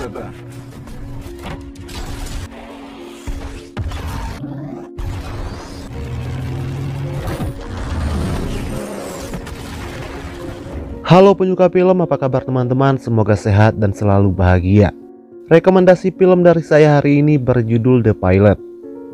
это. Halo penyuka film, apa kabar teman-teman? Semoga sehat dan selalu bahagia. Rekomendasi film dari saya hari ini berjudul The Pilot.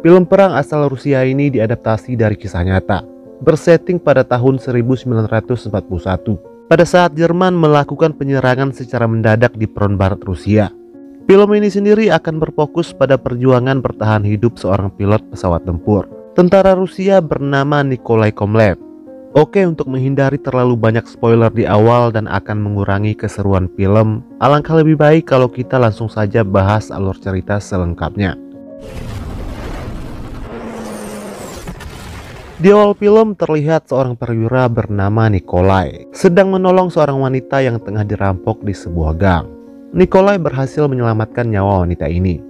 Film perang asal Rusia ini diadaptasi dari kisah nyata, bersetting pada tahun 1941, pada saat Jerman melakukan penyerangan secara mendadak di front barat Rusia. Film ini sendiri akan berfokus pada perjuangan bertahan hidup seorang pilot pesawat tempur, tentara Rusia bernama Nikolai Komlev. Oke, untuk menghindari terlalu banyak spoiler di awal dan akan mengurangi keseruan film, alangkah lebih baik kalau kita langsung saja bahas alur cerita selengkapnya. Di awal film terlihat seorang perwira bernama Nikolai sedang menolong seorang wanita yang tengah dirampok di sebuah gang. Nikolai berhasil menyelamatkan nyawa wanita ini.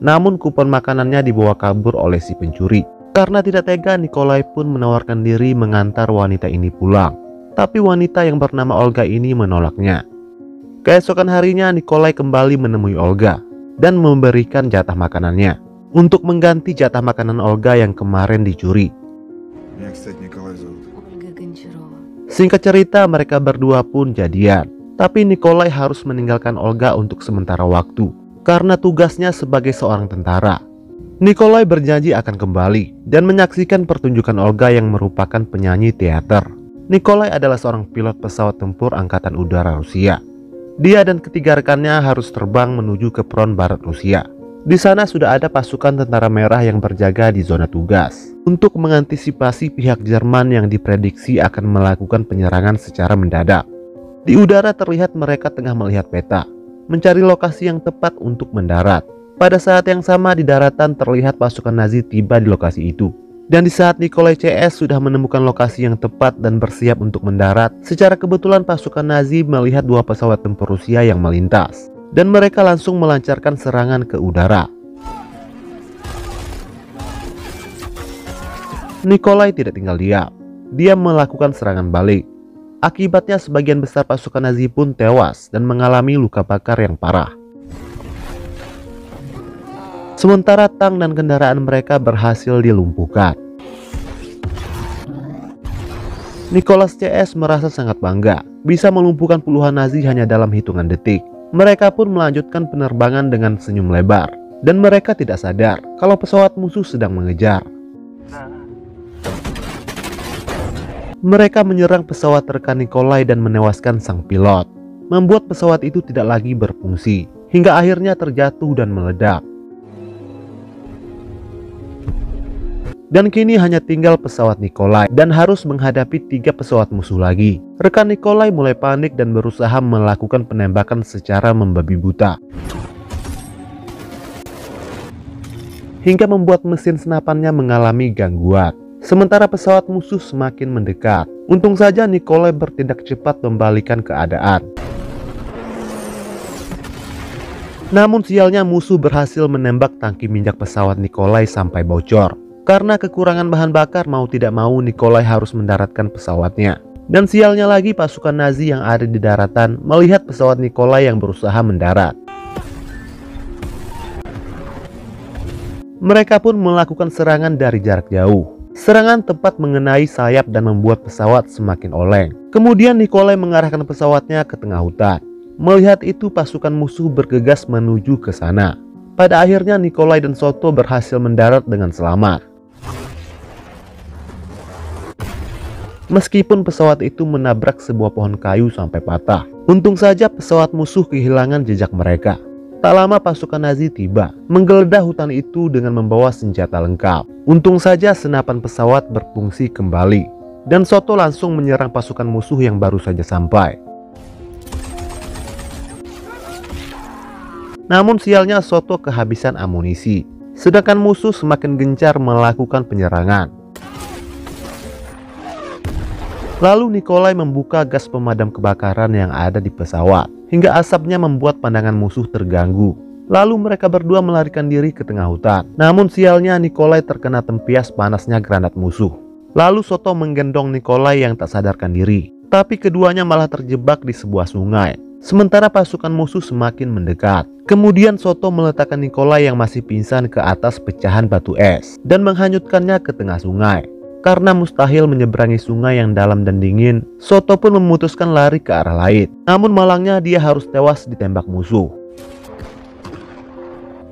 Namun kupon makanannya dibawa kabur oleh si pencuri. Karena tidak tega, Nikolai pun menawarkan diri mengantar wanita ini pulang. Tapi wanita yang bernama Olga ini menolaknya. Keesokan harinya Nikolai kembali menemui Olga dan memberikan jatah makanannya untuk mengganti jatah makanan Olga yang kemarin dicuri. Singkat cerita, mereka berdua pun jadian. Tapi Nikolai harus meninggalkan Olga untuk sementara waktu karena tugasnya sebagai seorang tentara. Nikolai berjanji akan kembali dan menyaksikan pertunjukan Olga yang merupakan penyanyi teater. Nikolai adalah seorang pilot pesawat tempur Angkatan Udara Rusia. Dia dan ketiga rekannya harus terbang menuju ke front barat Rusia. Di sana sudah ada pasukan tentara merah yang berjaga di zona tugas untuk mengantisipasi pihak Jerman yang diprediksi akan melakukan penyerangan secara mendadak. Di udara terlihat mereka tengah melihat peta, mencari lokasi yang tepat untuk mendarat. Pada saat yang sama di daratan terlihat pasukan Nazi tiba di lokasi itu. Dan di saat Nikolai CS sudah menemukan lokasi yang tepat dan bersiap untuk mendarat, secara kebetulan pasukan Nazi melihat dua pesawat tempur Rusia yang melintas. Dan mereka langsung melancarkan serangan ke udara. Nikolai tidak tinggal diam. Dia melakukan serangan balik. Akibatnya sebagian besar pasukan Nazi pun tewas dan mengalami luka bakar yang parah. Sementara tank dan kendaraan mereka berhasil dilumpuhkan. Nicholas CS merasa sangat bangga bisa melumpuhkan puluhan Nazi hanya dalam hitungan detik. Mereka pun melanjutkan penerbangan dengan senyum lebar. Dan mereka tidak sadar kalau pesawat musuh sedang mengejar. Mereka menyerang pesawat rekan Nikolai dan menewaskan sang pilot, membuat pesawat itu tidak lagi berfungsi, hingga akhirnya terjatuh dan meledak. Dan kini hanya tinggal pesawat Nikolai dan harus menghadapi 3 pesawat musuh lagi. Rekan Nikolai mulai panik dan berusaha melakukan penembakan secara membabi buta, hingga membuat mesin senapannya mengalami gangguan. Sementara pesawat musuh semakin mendekat. Untung saja Nikolai bertindak cepat membalikan keadaan. Namun sialnya musuh berhasil menembak tangki minyak pesawat Nikolai sampai bocor. Karena kekurangan bahan bakar, mau tidak mau Nikolai harus mendaratkan pesawatnya. Dan sialnya lagi pasukan Nazi yang ada di daratan melihat pesawat Nikolai yang berusaha mendarat. Mereka pun melakukan serangan dari jarak jauh. Serangan tepat mengenai sayap dan membuat pesawat semakin oleng. Kemudian Nikolai mengarahkan pesawatnya ke tengah hutan. Melihat itu pasukan musuh bergegas menuju ke sana. Pada akhirnya Nikolai dan Soto berhasil mendarat dengan selamat. Meskipun pesawat itu menabrak sebuah pohon kayu sampai patah. Untung saja pesawat musuh kehilangan jejak mereka. Tak lama pasukan Nazi tiba, menggeledah hutan itu dengan membawa senjata lengkap. Untung saja senapan pesawat berfungsi kembali. Dan Soto langsung menyerang pasukan musuh yang baru saja sampai. Namun sialnya Soto kehabisan amunisi. Sedangkan musuh semakin gencar melakukan penyerangan. Lalu Nikolai membuka gas pemadam kebakaran yang ada di pesawat, hingga asapnya membuat pandangan musuh terganggu. Lalu mereka berdua melarikan diri ke tengah hutan. Namun sialnya Nikolai terkena tempias panasnya granat musuh. Lalu Soto menggendong Nikolai yang tak sadarkan diri. Tapi keduanya malah terjebak di sebuah sungai. Sementara pasukan musuh semakin mendekat. Kemudian Soto meletakkan Nikolai yang masih pingsan ke atas pecahan batu es dan menghanyutkannya ke tengah sungai. Karena mustahil menyeberangi sungai yang dalam dan dingin, Soto pun memutuskan lari ke arah lain. Namun malangnya dia harus tewas ditembak musuh.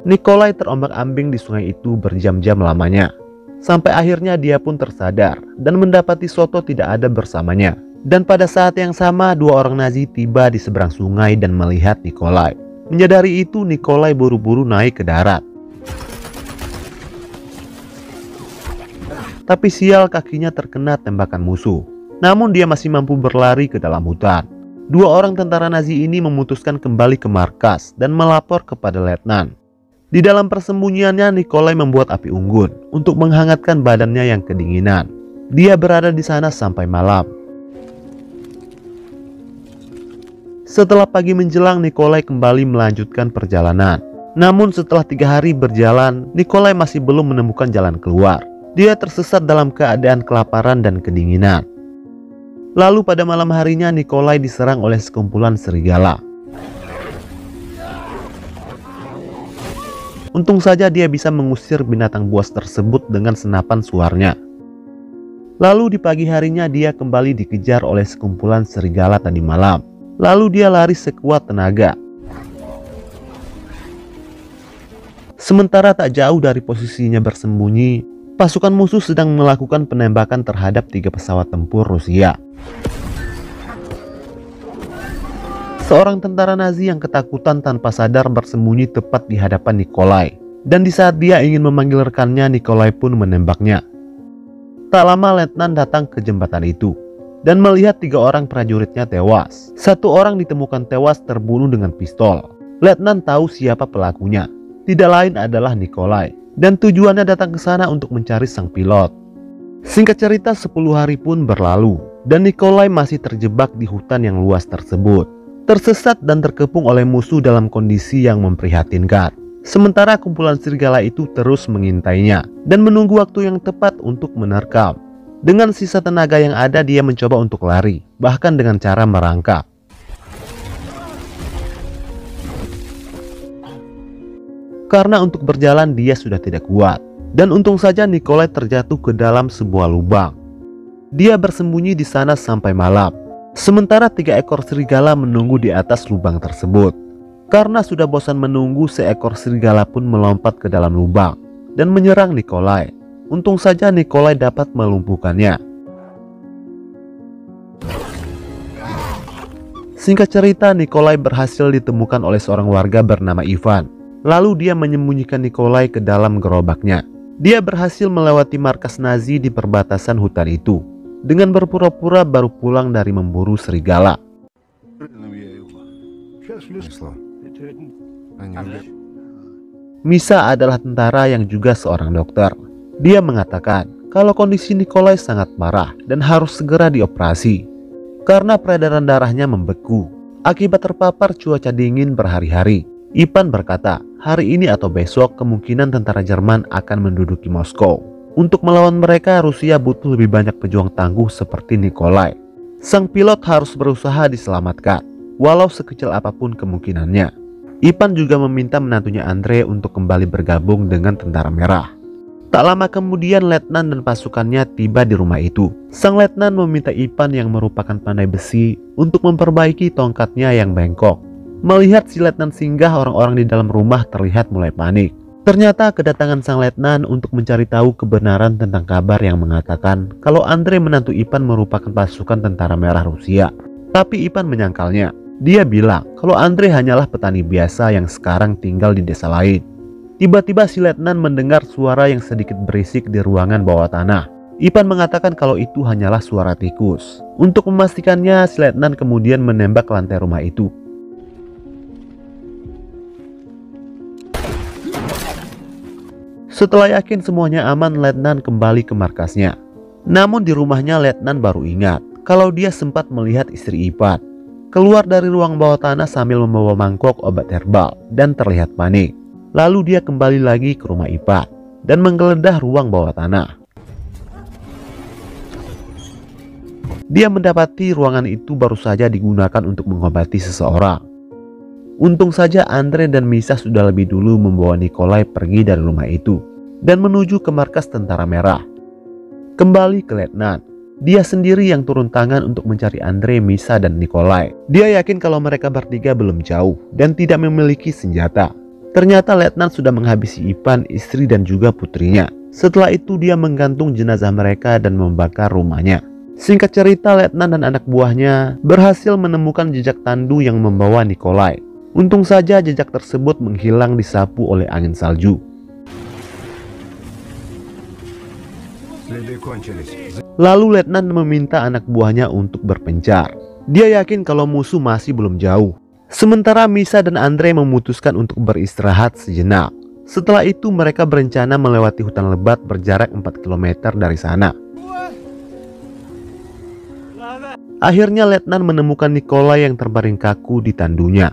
Nikolai terombang-ambing di sungai itu berjam-jam lamanya. Sampai akhirnya dia pun tersadar dan mendapati Soto tidak ada bersamanya. Dan pada saat yang sama, dua orang Nazi tiba di seberang sungai dan melihat Nikolai. Menyadari itu, Nikolai buru-buru naik ke darat. Tapi sial, kakinya terkena tembakan musuh. Namun dia masih mampu berlari ke dalam hutan. Dua orang tentara Nazi ini memutuskan kembali ke markas dan melapor kepada letnan. Di dalam persembunyiannya, Nikolai membuat api unggun untuk menghangatkan badannya yang kedinginan. Dia berada di sana sampai malam. Setelah pagi menjelang, Nikolai kembali melanjutkan perjalanan. Namun setelah 3 hari berjalan, Nikolai masih belum menemukan jalan keluar. Dia tersesat dalam keadaan kelaparan dan kedinginan. Lalu pada malam harinya, Nikolai diserang oleh sekumpulan serigala. Untung saja dia bisa mengusir binatang buas tersebut dengan senapan suarnya. Lalu di pagi harinya dia kembali dikejar oleh sekumpulan serigala tadi malam. Lalu dia lari sekuat tenaga. Sementara tak jauh dari posisinya bersembunyi, pasukan musuh sedang melakukan penembakan terhadap 3 pesawat tempur Rusia. Seorang tentara Nazi yang ketakutan tanpa sadar bersembunyi tepat di hadapan Nikolai. Dan di saat dia ingin memanggil rekannya, Nikolai pun menembaknya. Tak lama letnan datang ke jembatan itu dan melihat 3 orang prajuritnya tewas. 1 orang ditemukan tewas terbunuh dengan pistol. Letnan tahu siapa pelakunya. Tidak lain adalah Nikolai. Dan tujuannya datang ke sana untuk mencari sang pilot. Singkat cerita, 10 hari pun berlalu dan Nikolai masih terjebak di hutan yang luas tersebut. Tersesat dan terkepung oleh musuh dalam kondisi yang memprihatinkan. Sementara kumpulan serigala itu terus mengintainya dan menunggu waktu yang tepat untuk menerkam. Dengan sisa tenaga yang ada, dia mencoba untuk lari, bahkan dengan cara merangkak. Karena untuk berjalan dia sudah tidak kuat. Dan untung saja Nikolai terjatuh ke dalam sebuah lubang. Dia bersembunyi di sana sampai malam. Sementara 3 ekor serigala menunggu di atas lubang tersebut. Karena sudah bosan menunggu, seekor serigala pun melompat ke dalam lubang dan menyerang Nikolai. Untung saja Nikolai dapat melumpuhkannya. Singkat cerita, Nikolai berhasil ditemukan oleh seorang warga bernama Ivan. Lalu dia menyembunyikan Nikolai ke dalam gerobaknya. Dia berhasil melewati markas Nazi di perbatasan hutan itu dengan berpura-pura baru pulang dari memburu serigala. Misa adalah tentara yang juga seorang dokter. Dia mengatakan kalau kondisi Nikolai sangat parah dan harus segera dioperasi karena peredaran darahnya membeku akibat terpapar cuaca dingin berhari-hari. Ivan berkata, hari ini atau besok kemungkinan tentara Jerman akan menduduki Moskow. Untuk melawan mereka, Rusia butuh lebih banyak pejuang tangguh seperti Nikolai. Sang pilot harus berusaha diselamatkan, walau sekecil apapun kemungkinannya. Ivan juga meminta menantunya Andre untuk kembali bergabung dengan Tentara Merah. Tak lama kemudian, letnan dan pasukannya tiba di rumah itu. Sang letnan meminta Ivan yang merupakan pandai besi untuk memperbaiki tongkatnya yang bengkok. Melihat si letnan singgah, orang-orang di dalam rumah terlihat mulai panik. Ternyata kedatangan sang letnan untuk mencari tahu kebenaran tentang kabar yang mengatakan kalau Andre menantu Ivan merupakan pasukan Tentara Merah Rusia. Tapi Ivan menyangkalnya. Dia bilang kalau Andre hanyalah petani biasa yang sekarang tinggal di desa lain. Tiba-tiba si letnan mendengar suara yang sedikit berisik di ruangan bawah tanah. Ivan mengatakan kalau itu hanyalah suara tikus. Untuk memastikannya, si letnan kemudian menembak lantai rumah itu. Setelah yakin semuanya aman, letnan kembali ke markasnya. Namun di rumahnya, letnan baru ingat kalau dia sempat melihat istri Ivan keluar dari ruang bawah tanah sambil membawa mangkok obat herbal dan terlihat panik. Lalu dia kembali lagi ke rumah Ivan dan menggeledah ruang bawah tanah. Dia mendapati ruangan itu baru saja digunakan untuk mengobati seseorang. Untung saja Andre dan Misa sudah lebih dulu membawa Nikolai pergi dari rumah itu dan menuju ke markas Tentara Merah. Kembali ke Letnan, dia sendiri yang turun tangan untuk mencari Andre, Misa, dan Nikolai. Dia yakin kalau mereka bertiga belum jauh dan tidak memiliki senjata. Ternyata Letnan sudah menghabisi Ivan, istri dan juga putrinya. Setelah itu dia menggantung jenazah mereka dan membakar rumahnya. Singkat cerita, Letnan dan anak buahnya berhasil menemukan jejak tandu yang membawa Nikolai. Untung saja jejak tersebut menghilang disapu oleh angin salju. Lalu Letnan meminta anak buahnya untuk berpencar. Dia yakin kalau musuh masih belum jauh. Sementara Misa dan Andre memutuskan untuk beristirahat sejenak. Setelah itu mereka berencana melewati hutan lebat berjarak 4 km dari sana. Akhirnya Letnan menemukan Nikolai yang terbaring kaku di tandunya.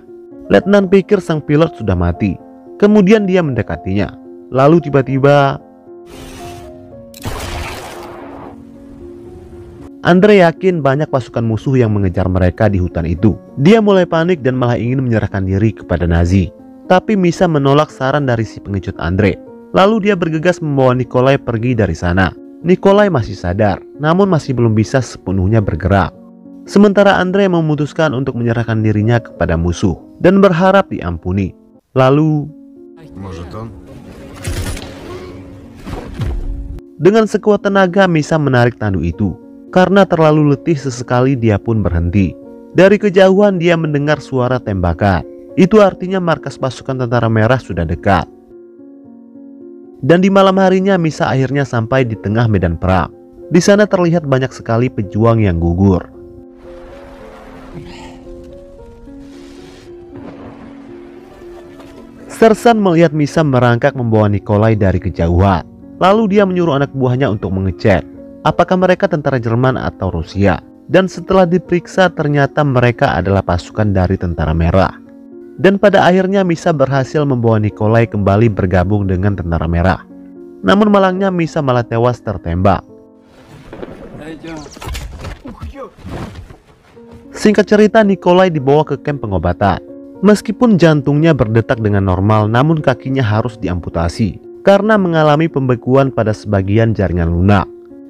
Letnan pikir sang pilot sudah mati. Kemudian dia mendekatinya. Lalu tiba-tiba Andre yakin banyak pasukan musuh yang mengejar mereka di hutan itu. Dia mulai panik dan malah ingin menyerahkan diri kepada Nazi. Tapi Misa menolak saran dari si pengecut Andre. Lalu dia bergegas membawa Nikolai pergi dari sana. Nikolai masih sadar, namun masih belum bisa sepenuhnya bergerak. Sementara Andre memutuskan untuk menyerahkan dirinya kepada musuh dan berharap diampuni. Lalu dengan sekuat tenaga Misa menarik tandu itu. Karena terlalu letih sesekali dia pun berhenti. Dari kejauhan dia mendengar suara tembakan. Itu artinya markas pasukan Tentara Merah sudah dekat. Dan di malam harinya Misa akhirnya sampai di tengah medan perang. Di sana terlihat banyak sekali pejuang yang gugur. Sersan melihat Misa merangkak membawa Nikolai dari kejauhan. Lalu dia menyuruh anak buahnya untuk mengecek apakah mereka tentara Jerman atau Rusia. Dan setelah diperiksa ternyata mereka adalah pasukan dari Tentara Merah. Dan pada akhirnya Misa berhasil membawa Nikolai kembali bergabung dengan Tentara Merah. Namun malangnya Misa malah tewas tertembak. Singkat cerita, Nikolai dibawa ke kamp pengobatan. Meskipun jantungnya berdetak dengan normal, namun kakinya harus diamputasi karena mengalami pembekuan pada sebagian jaringan lunak.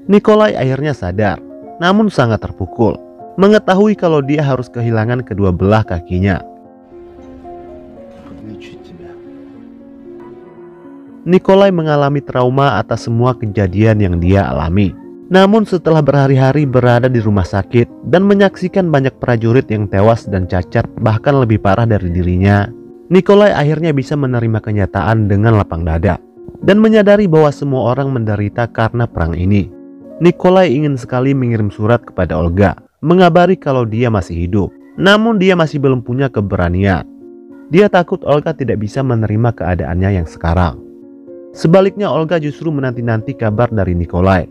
Nikolai akhirnya sadar, namun sangat terpukul mengetahui kalau dia harus kehilangan kedua belah kakinya. Nikolai mengalami trauma atas semua kejadian yang dia alami. Namun setelah berhari-hari berada di rumah sakit dan menyaksikan banyak prajurit yang tewas dan cacat bahkan lebih parah dari dirinya, Nikolai akhirnya bisa menerima kenyataan dengan lapang dada dan menyadari bahwa semua orang menderita karena perang ini. Nikolai ingin sekali mengirim surat kepada Olga, mengabari kalau dia masih hidup. Namun dia masih belum punya keberanian. Dia takut Olga tidak bisa menerima keadaannya yang sekarang. Sebaliknya Olga justru menanti-nanti kabar dari Nikolai.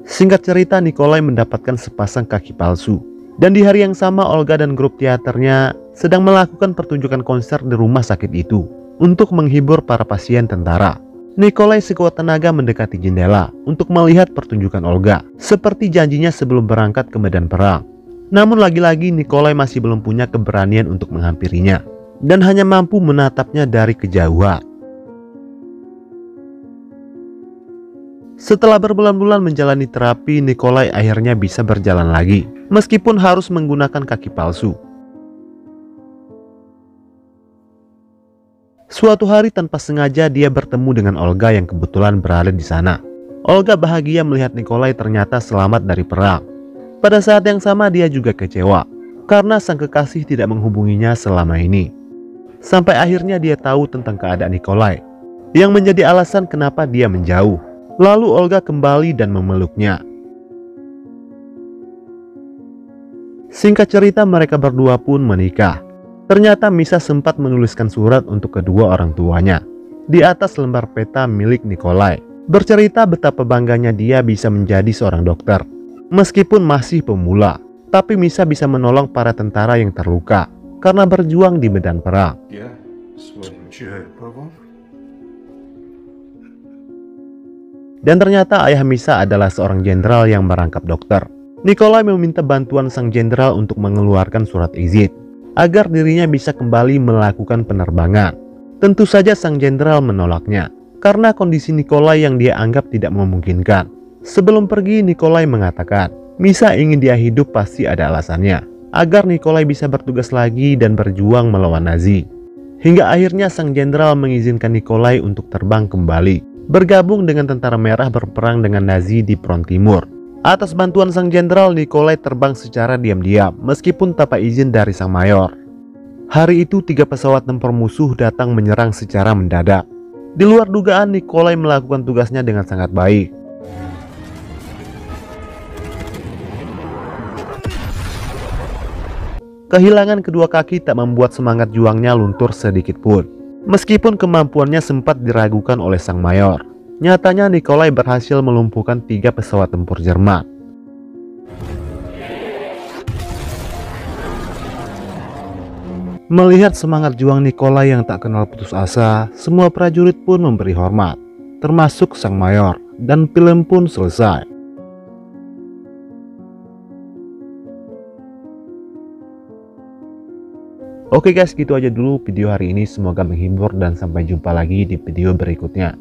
Singkat cerita, Nikolai mendapatkan sepasang kaki palsu. Dan di hari yang sama Olga dan grup teaternya sedang melakukan pertunjukan konser di rumah sakit itu untuk menghibur para pasien tentara. Nikolai sekuat tenaga mendekati jendela untuk melihat pertunjukan Olga, seperti janjinya sebelum berangkat ke medan perang. Namun lagi-lagi Nikolai masih belum punya keberanian untuk menghampirinya, dan hanya mampu menatapnya dari kejauhan. Setelah berbulan-bulan menjalani terapi, Nikolai akhirnya bisa berjalan lagi, meskipun harus menggunakan kaki palsu. Suatu hari tanpa sengaja dia bertemu dengan Olga yang kebetulan berada di sana. Olga bahagia melihat Nikolai ternyata selamat dari perang. Pada saat yang sama dia juga kecewa karena sang kekasih tidak menghubunginya selama ini. Sampai akhirnya dia tahu tentang keadaan Nikolai, yang menjadi alasan kenapa dia menjauh. Lalu Olga kembali dan memeluknya. Singkat cerita mereka berdua pun menikah. Ternyata Misa sempat menuliskan surat untuk kedua orang tuanya di atas lembar peta milik Nikolai, bercerita betapa bangganya dia bisa menjadi seorang dokter. Meskipun masih pemula, tapi Misa bisa menolong para tentara yang terluka karena berjuang di medan perang. Dan ternyata ayah Misa adalah seorang jenderal yang merangkap dokter. Nikolai meminta bantuan sang jenderal untuk mengeluarkan surat izin agar dirinya bisa kembali melakukan penerbangan. Tentu saja sang jenderal menolaknya karena kondisi Nikolai yang dia anggap tidak memungkinkan. Sebelum pergi, Nikolai mengatakan Misa ingin dia hidup pasti ada alasannya, agar Nikolai bisa bertugas lagi dan berjuang melawan Nazi. Hingga akhirnya sang jenderal mengizinkan Nikolai untuk terbang kembali, bergabung dengan tentara merah berperang dengan Nazi di front timur. Atas bantuan sang jenderal, Nikolai terbang secara diam-diam meskipun tanpa izin dari sang mayor. Hari itu 3 pesawat tempur musuh datang menyerang secara mendadak. Di luar dugaan, Nikolai melakukan tugasnya dengan sangat baik. Kehilangan kedua kaki tak membuat semangat juangnya luntur sedikit pun. Meskipun kemampuannya sempat diragukan oleh sang mayor, nyatanya Nikolai berhasil melumpuhkan 3 pesawat tempur Jerman. Melihat semangat juang Nikolai yang tak kenal putus asa, semua prajurit pun memberi hormat, termasuk sang mayor, dan film pun selesai. Oke guys, gitu aja dulu video hari ini. Semoga menghibur dan sampai jumpa lagi di video berikutnya.